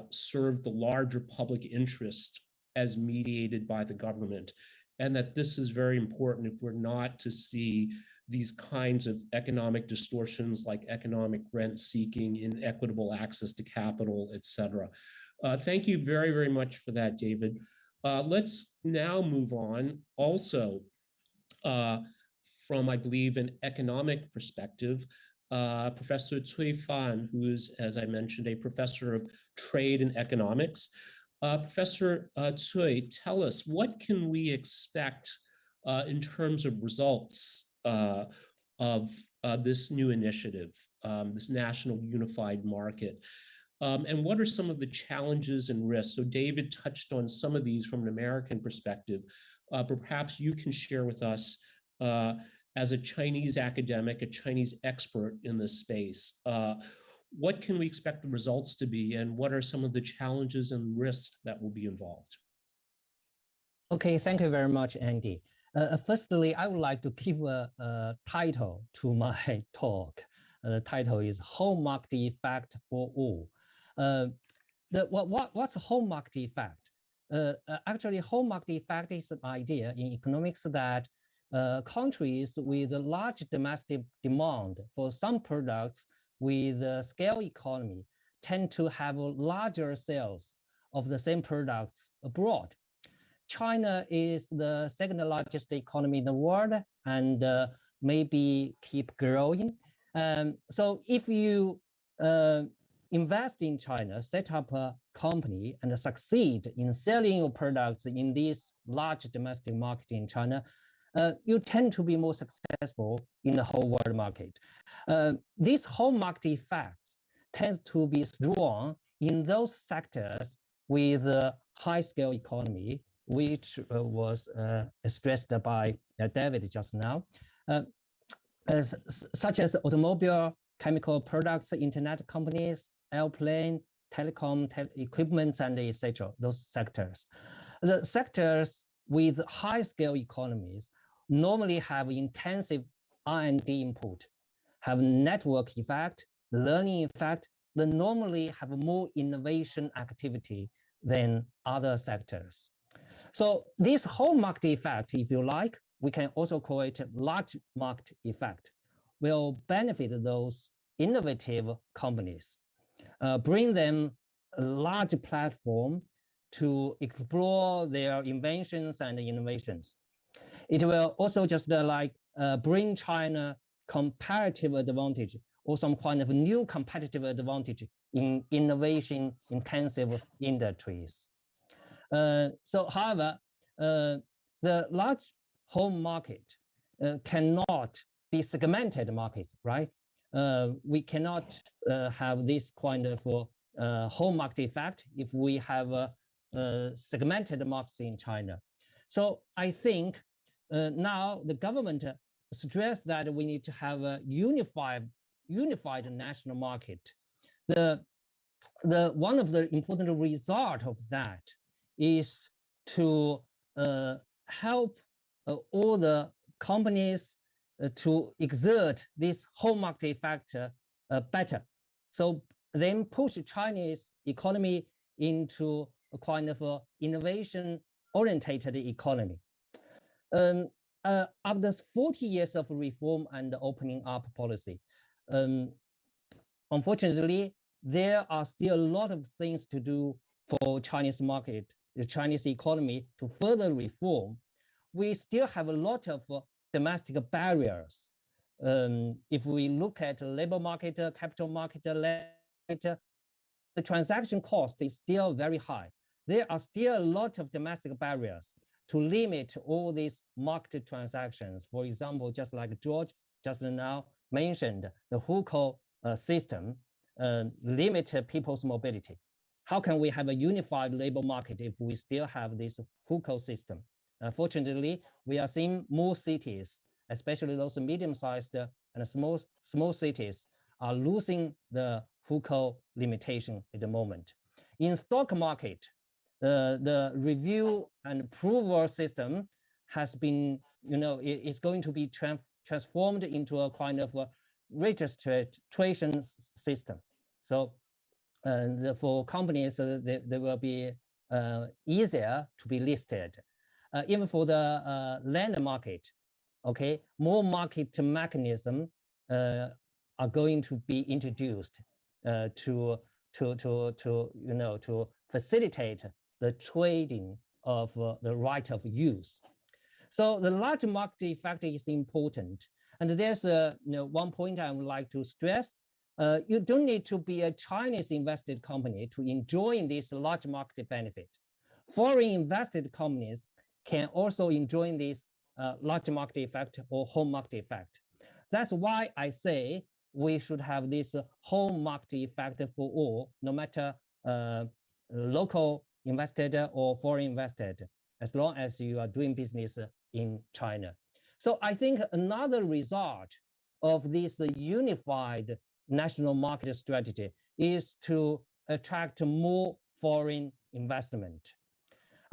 serve the larger public interest as mediated by the government, and that this is very important if we're not to see these kinds of economic distortions like economic rent seeking, inequitable access to capital, et cetera. Thank you very, very much for that, David. Let's now move on also from, I believe, an economic perspective. Professor Cui Fan, who is, as I mentioned, a professor of trade and economics. Professor Cui, tell us, what can we expect in terms of results of this new initiative, this national unified market? And what are some of the challenges and risks? So David touched on some of these from an American perspective, but perhaps you can share with us as a Chinese academic, a Chinese expert in this space, what can we expect the results to be, and what are some of the challenges and risks that will be involved? Okay, thank you very much, Andy. Firstly, I would like to give a title to my talk. The title is Home Market Effect for All. What's a home market effect? Actually, home market effect is an idea in economics that countries with a large domestic demand for some products with a scale economy tend to have larger sales of the same products abroad. China is the second largest economy in the world and maybe keep growing. So if you invest in China, set up a company and succeed in selling your products in this large domestic market in China, you tend to be more successful in the whole world market. This home market effect tends to be strong in those sectors with a high scale economy, which was stressed by David just now, such as automobile, chemical products, internet companies, airplane, telecom, equipment, and etc. Those sectors. The sectors with high scale economies normally have intensive R&D input, have network effect, learning effect. They normally have more innovation activity than other sectors. So this home market effect, if you like, we can also call it large market effect, will benefit those innovative companies, bring them a large platform to explore their inventions and innovations. It will also just bring China comparative advantage or some kind of new competitive advantage in innovation intensive industries. However, the large home market cannot be segmented markets, right? We cannot have this kind of home market effect if we have segmented markets in China. So I think now the government stressed that we need to have a unified national market. One of the important result of that is to help all the companies to exert this home market effect better. So then push Chinese economy into a kind of innovation-oriented economy. After 40 years of reform and opening up policy, unfortunately, there are still a lot of things to do for Chinese market, the Chinese economy to further reform. We still have a lot of domestic barriers. If we look at labor market, capital market, the transaction cost is still very high. There are still a lot of domestic barriers to limit all these market transactions. For example, just like George just now mentioned, the hukou system limit people's mobility. How can we have a unified labor market if we still have this hukou system? Fortunately, we are seeing more cities, especially those medium-sized and small cities, are losing the hukou limitation at the moment. In stock market, the review and approval system has been, is going to be transformed into a kind of a registration system. So for companies, they will be easier to be listed. Even for the land market, okay, more market mechanism are going to be introduced to facilitate the trading of the right of use. So the large market effect is important. And there's one point I would like to stress. You don't need to be a Chinese invested company to enjoy this large market benefit. Foreign invested companies can also enjoy this large market effect or home market effect. That's why I say we should have this home market effect for all, no matter local invested or foreign invested, as long as you are doing business in China. So I think another result of this unified national market strategy is to attract more foreign investment.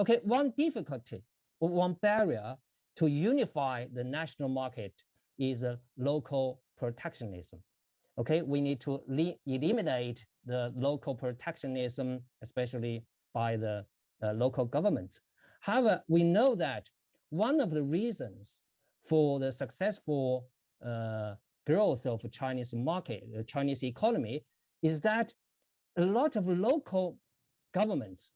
Okay, one difficulty, one barrier to unify the national market is local protectionism. Okay, we need to eliminate the local protectionism, especially by the local governments. However, we know that one of the reasons for the successful growth of Chinese market, the Chinese economy, is that a lot of local governments,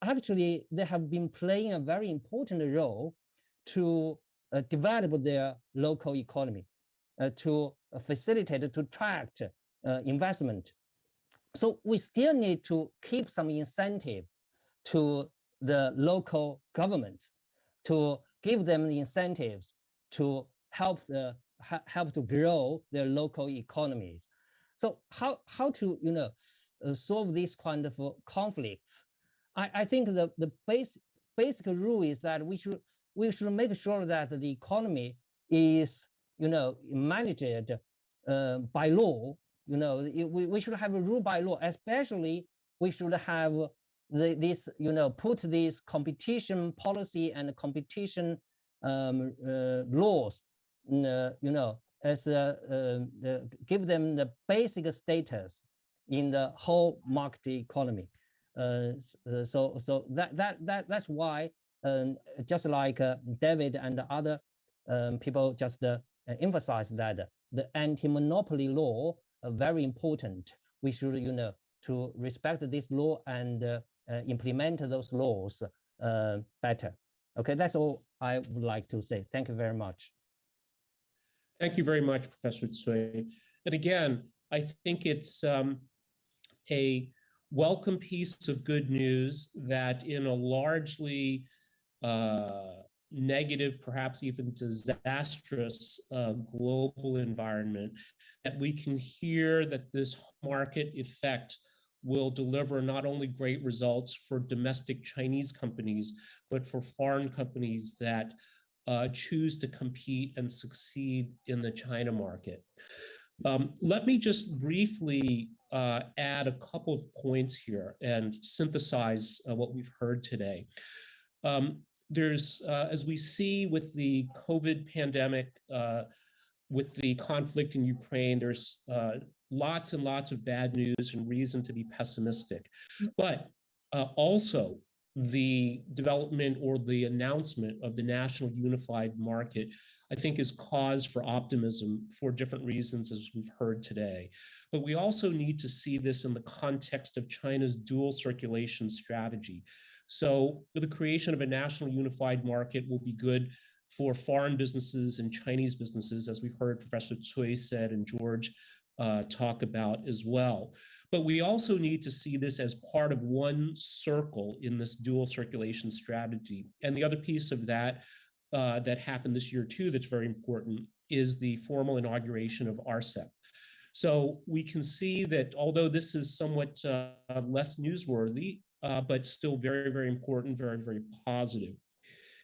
actually, they have been playing a very important role to develop their local economy, to facilitate, to attract investment. So we still need to keep some incentive to the local governments, to give them the incentives to help to grow their local economies. So how to solve this kind of conflicts? I think the basic rule is that we should make sure that the economy is managed by law. We should have a rule by law. Especially we should have put this competition policy and competition laws, as give them the basic status in the whole market economy. So that's why, just like David and the other people just emphasize that the anti-monopoly law are very important. We should to respect this law and implement those laws better. Okay, that's all I would like to say. Thank you very much. Thank you very much, Professor Cui. And again, I think it's a welcome piece of good news that in a largely negative, perhaps even disastrous global environment, that we can hear that this market effect will deliver not only great results for domestic Chinese companies, but for foreign companies that choose to compete and succeed in the China market. Let me just briefly add a couple of points here and synthesize what we've heard today. There's, as we see with the COVID pandemic, with the conflict in Ukraine, there's lots and lots of bad news and reason to be pessimistic. But also the development or the announcement of the national unified market, I think, is cause for optimism for different reasons, as we've heard today. But we also need to see this in the context of China's dual circulation strategy. So the creation of a national unified market will be good for foreign businesses and Chinese businesses, as we heard Professor Cui said and George talk about as well. But we also need to see this as part of one circle in this dual circulation strategy. And the other piece of that that happened this year too that's very important is the formal inauguration of RCEP. So we can see that although this is somewhat less newsworthy, but still very, very important, very, very positive.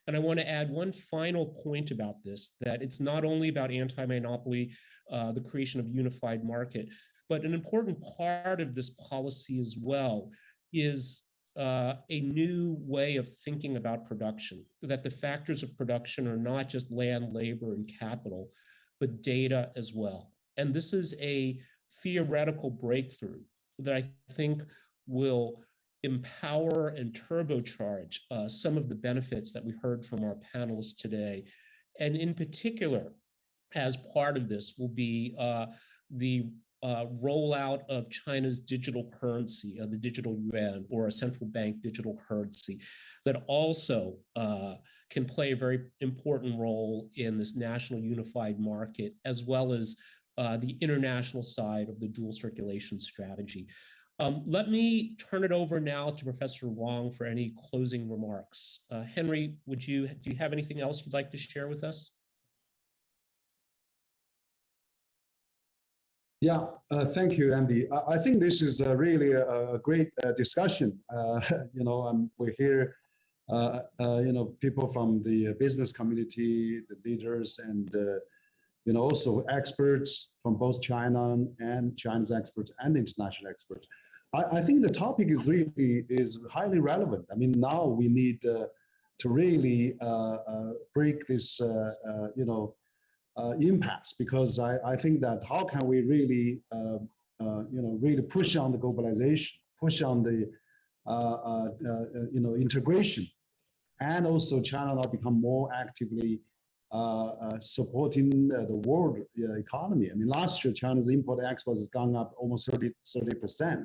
And I want to add one final point about this, that it's not only about anti-monopoly, the creation of a unified market, but an important part of this policy as well is a new way of thinking about production, that the factors of production are not just land, labor, and capital, but data as well. And this is a theoretical breakthrough that I think will empower and turbocharge some of the benefits that we heard from our panelists today. And in particular, as part of this will be the rollout of China's digital currency, the digital yuan, or a central bank digital currency, that also can play a very important role in this national unified market, as well as the international side of the dual circulation strategy. Let me turn it over now to Professor Wang for any closing remarks. Henry, do you have anything else you'd like to share with us? Yeah, thank you, Andy. I think this is really a great discussion. We're here people from the business community, the leaders, and also experts from both China and China's experts and international experts. I think the topic is highly relevant. I mean, now we need to really break this impasse, because I think that how can we really really push on the globalization, push on the integration, and also China now become more actively supporting the world economy. I mean, last year China's import-export has gone up almost 30%.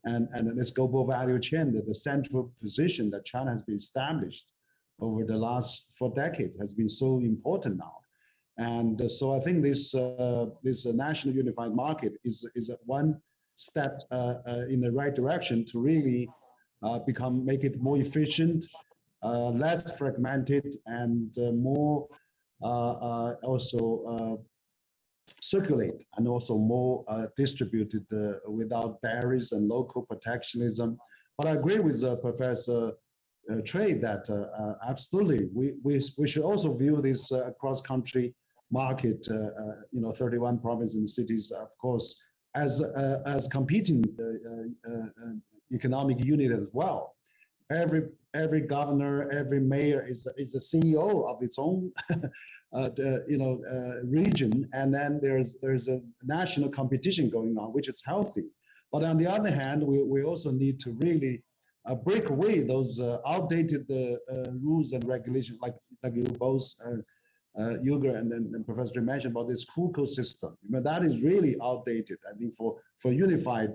And this global value chain, the central position that China has been established over the last 4 decades has been so important now. And so I think this national unified market is one step in the right direction to really make it more efficient, less fragmented, and more also circulate, and also more distributed without barriers and local protectionism. But I agree with Professor Trey that absolutely we should also view this cross-country market, 31 provinces and cities, of course, as competing economic unit as well. Every governor, every mayor is a CEO of its own region, and then there's a national competition going on, which is healthy. But on the other hand, we also need to really break away those outdated rules and regulations, like you both, Yuger and Professor mentioned about this Kuko system. That is really outdated. I think for unified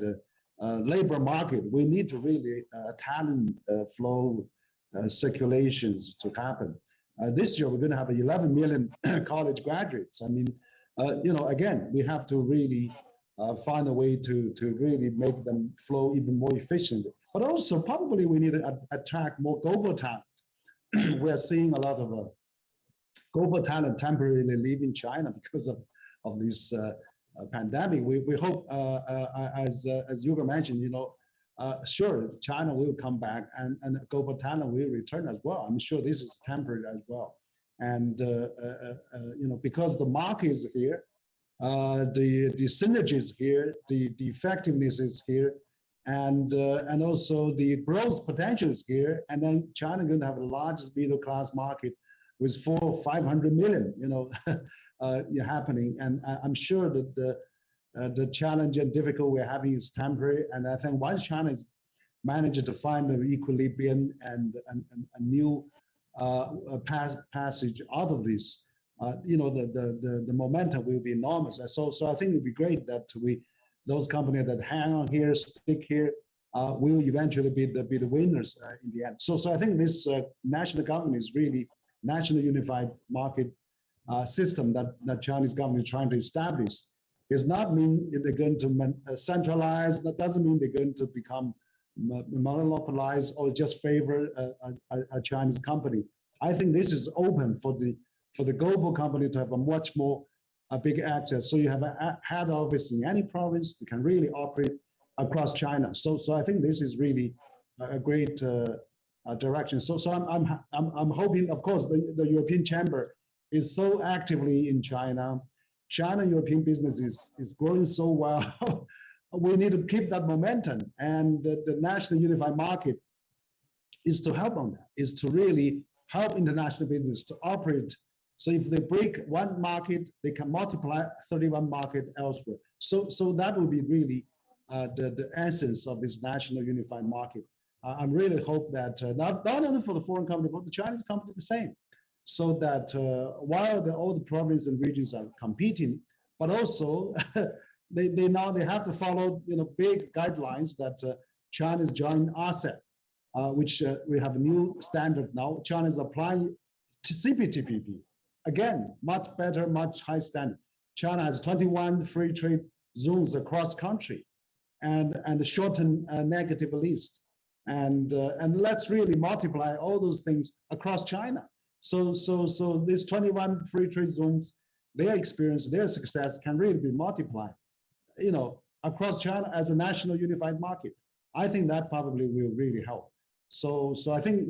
labor market, we need to really talent flow circulations to happen. This year, we're going to have 11 million college graduates. I mean, again, we have to really find a way to really make them flow even more efficiently. But also, probably we need to attract more global talent. We're seeing a lot of global talent temporarily leaving China because of this pandemic. We hope, as Yuger mentioned, sure, China will come back and global talent will return as well. I'm sure this is temporary as well. And, because the market is here, the synergy is here, the effectiveness is here, and also the growth potential is here. And then China is going to have the largest middle class market with 400 or 500 million, happening. And I'm sure that the challenge and difficult we're having is temporary. And I think once China is managed to find an equilibrium and a new passage out of this, the momentum will be enormous. So I think it would be great that those companies that hang on here, stick here, will eventually be the winners in the end. So I think this national government is really national unified market system that Chinese government is trying to establish. Does not mean they're going to centralize. That doesn't mean they're going to become monopolized or just favor a Chinese company. I think this is open for the global company to have a much more big access. So you have a head office in any province. You can really operate across China. So I think this is really a great direction. So I'm hoping, of course, the European Chamber is so actively in China. China-European business is growing so well. We need to keep that momentum. And the national unified market is to help on that, is to really help international business to operate. So if they break one market, they can multiply 31 market elsewhere. So that will be really the essence of this national unified market. I really hope that not only for the foreign company, but the Chinese company the same. So that while all the provinces and regions are competing, but also they have to follow big guidelines that China is joining RCEP, which we have a new standard now. China is applying to CPTPP. Again, much better, much high standard. China has 21 free trade zones across country, and a shortened negative list, and let's really multiply all those things across China. So these 21 free trade zones, their experience, their success can really be multiplied, across China as a national unified market. I think that probably will really help. So I think,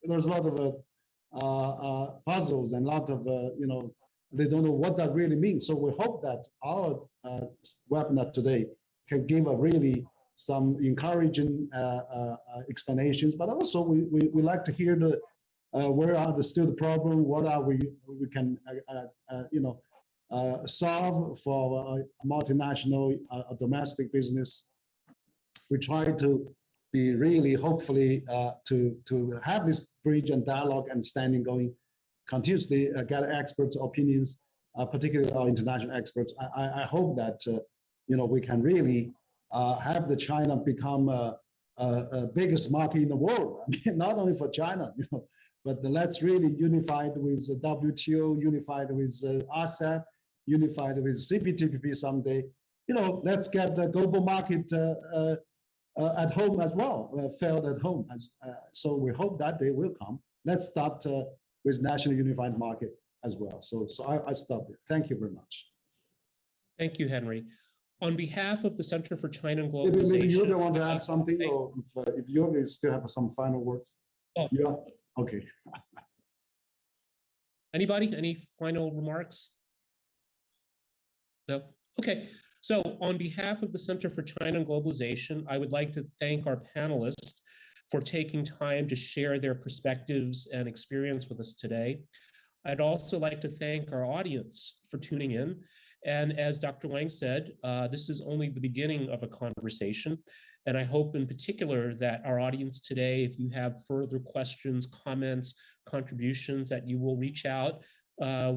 there's a lot of puzzles and a lot of, they don't know what that really means. So we hope that our webinar today can give a really some encouraging explanations, but also we like to hear the where are still the problem, what are we can solve for a multinational domestic business. We try to be really hopefully to have this bridge and dialogue and standing going continuously, get experts' opinions, particularly our international experts. I hope that we can really have the China become a biggest market in the world. I mean, not only for China, but let's really unified with WTO, unified with ASEP, unified with CPTPP someday. Let's get the global market at home as well, failed at home. So we hope that day will come. Let's start with national unified market as well. So I stop there. Thank you very much. Thank you, Henry. On behalf of the Center for China and Globalization. Maybe you want to add something, or if you still have some final words. Oh. Yeah. Okay. Anybody? Any final remarks? No? Okay. So on behalf of the Center for China and Globalization, I would like to thank our panelists for taking time to share their perspectives and experience with us today. I'd also like to thank our audience for tuning in. And as Dr. Wang said, this is only the beginning of a conversation. And I hope in particular that our audience today, if you have further questions, comments, contributions, that you will reach out.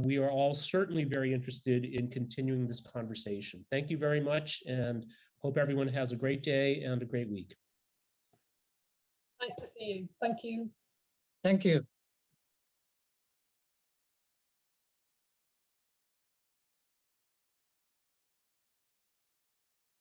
We are all certainly very interested in continuing this conversation. Thank you very much, and hope everyone has a great day and a great week. Nice to see you. Thank you. Thank you.